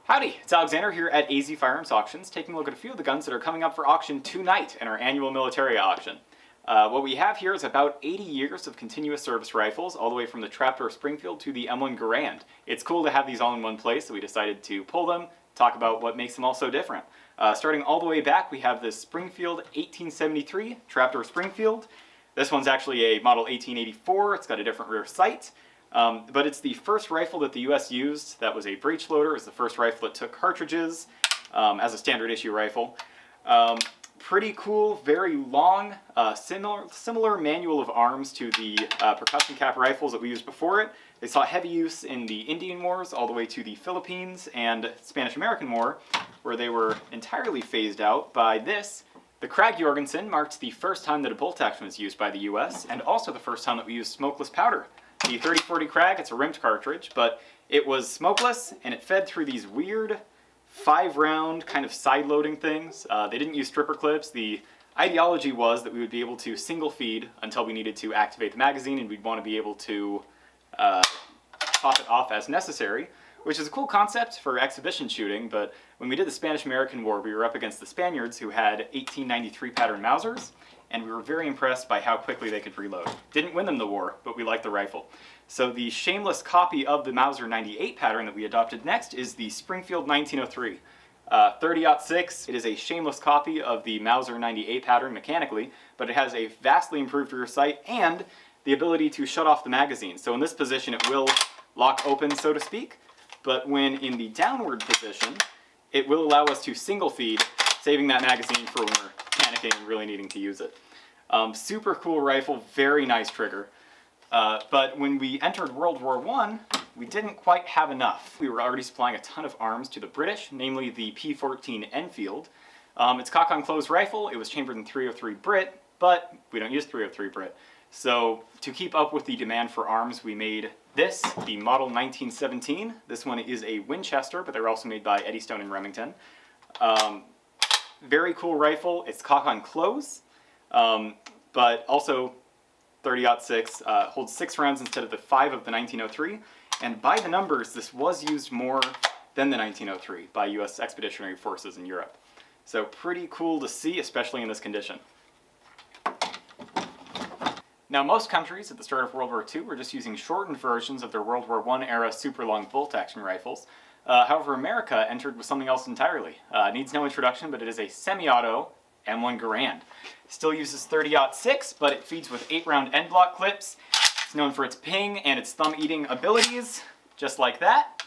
Howdy, it's Alexander here at AZFirearms Auctions, taking a look at a few of the guns that are coming up for auction tonight in our annual military auction. What we have here is about 80 years of continuous service rifles, all the way from the Trapdoor Springfield to the M1 Garand. It's cool to have these all in one place, so we decided to pull them, talk about what makes them all so different. Starting all the way back, we have this Springfield 1873 Trapdoor Springfield. This one's actually a model 1884, it's got a different rear sight. But it's the first rifle that the US used that was a breech loader. It was the first rifle that took cartridges as a standard issue rifle. Pretty cool, very long, similar manual of arms to the percussion cap rifles that we used before it. They saw heavy use in the Indian Wars all the way to the Philippines and Spanish-American War, where they were entirely phased out by this. The Krag Jorgensen marked the first time that a bolt action was used by the US, and also the first time that we used smokeless powder. The 3040 Krag, it's a rimmed cartridge, but it was smokeless and it fed through these weird 5-round kind of side-loading things. They didn't use stripper clips. The ideology was that we would be able to single feed until we needed to activate the magazine, and we'd want to be able to top it off as necessary, which is a cool concept for exhibition shooting, but when we did the Spanish-American War, we were up against the Spaniards who had 1893 pattern Mausers, and we were very impressed by how quickly they could reload. Didn't win them the war, but we liked the rifle. So the shameless copy of the Mauser 98 pattern that we adopted next is the Springfield 1903. 30-06, it is a shameless copy of the Mauser 98 pattern mechanically, but it has a vastly improved rear sight and the ability to shut off the magazine. So in this position it will lock open, so to speak, but when in the downward position, it will allow us to single feed, saving that magazine for when we're panicking and really needing to use it. Super cool rifle, very nice trigger. But when we entered World War I, we didn't quite have enough. We were already supplying a ton of arms to the British, namely the P14 Enfield. It's cock-on-close rifle, it was chambered in 303 Brit, but we don't use 303 Brit. So to keep up with the demand for arms, we made this, the Model 1917. This one is a Winchester, but they're also made by Eddystone and Remington. Very cool rifle. It's cock-on-close, but also 30-06 holds 6 rounds instead of the 5 of the 1903. And by the numbers, this was used more than the 1903 by US Expeditionary Forces in Europe. So pretty cool to see, especially in this condition. Now, most countries at the start of World War II were just using shortened versions of their World War I era super long bolt-action rifles. However, America entered with something else entirely. Needs no introduction, but it is a semi-auto M1 Garand. Still uses 30-06, but it feeds with 8-round end block clips. It's known for its ping and its thumb-eating abilities, just like that.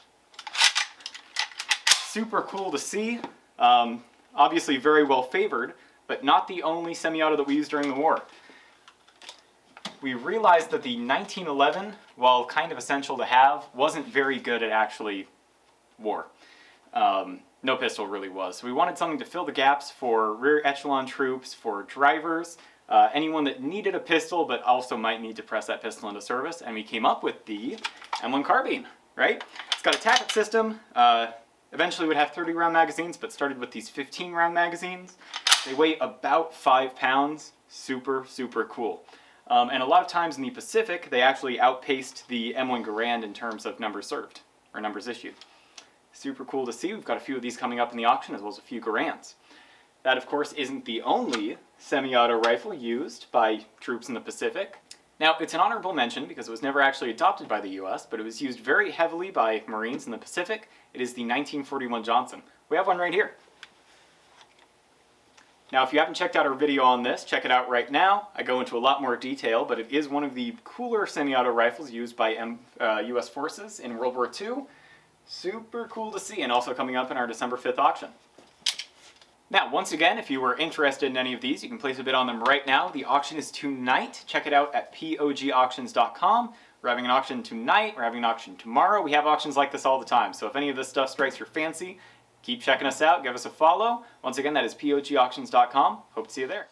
Super cool to see. Obviously very well favored, but not the only semi-auto that we used during the war. We realized that the 1911, while kind of essential to have, wasn't very good at actually war. No pistol really was. So we wanted something to fill the gaps for rear echelon troops, for drivers, anyone that needed a pistol but also might need to press that pistol into service, and we came up with the M1 carbine, right? It's got a tappet system, eventually would have 30-round magazines, but started with these 15-round magazines. They weigh about 5 pounds, super, super cool. And a lot of times in the Pacific, they actually outpaced the M1 Garand in terms of numbers served, or numbers issued. Super cool to see. We've got a few of these coming up in the auction, as well as a few Garands. That, of course, isn't the only semi-auto rifle used by troops in the Pacific. Now, it's an honorable mention because it was never actually adopted by the US, but it was used very heavily by Marines in the Pacific. It is the 1941 Johnson. We have one right here. Now, if you haven't checked out our video on this, check it out right now. I go into a lot more detail, but it is one of the cooler semi-auto rifles used by US forces in World War II. Super cool to see, and also coming up in our December 5th auction. Now, once again, if you were interested in any of these, you can place a bid on them right now. The auction is tonight. Check it out at pogauctions.com. We're having an auction tonight. We're having an auction tomorrow. We have auctions like this all the time, so if any of this stuff strikes your fancy, keep checking us out. Give us a follow. Once again, that is pogauctions.com. Hope to see you there.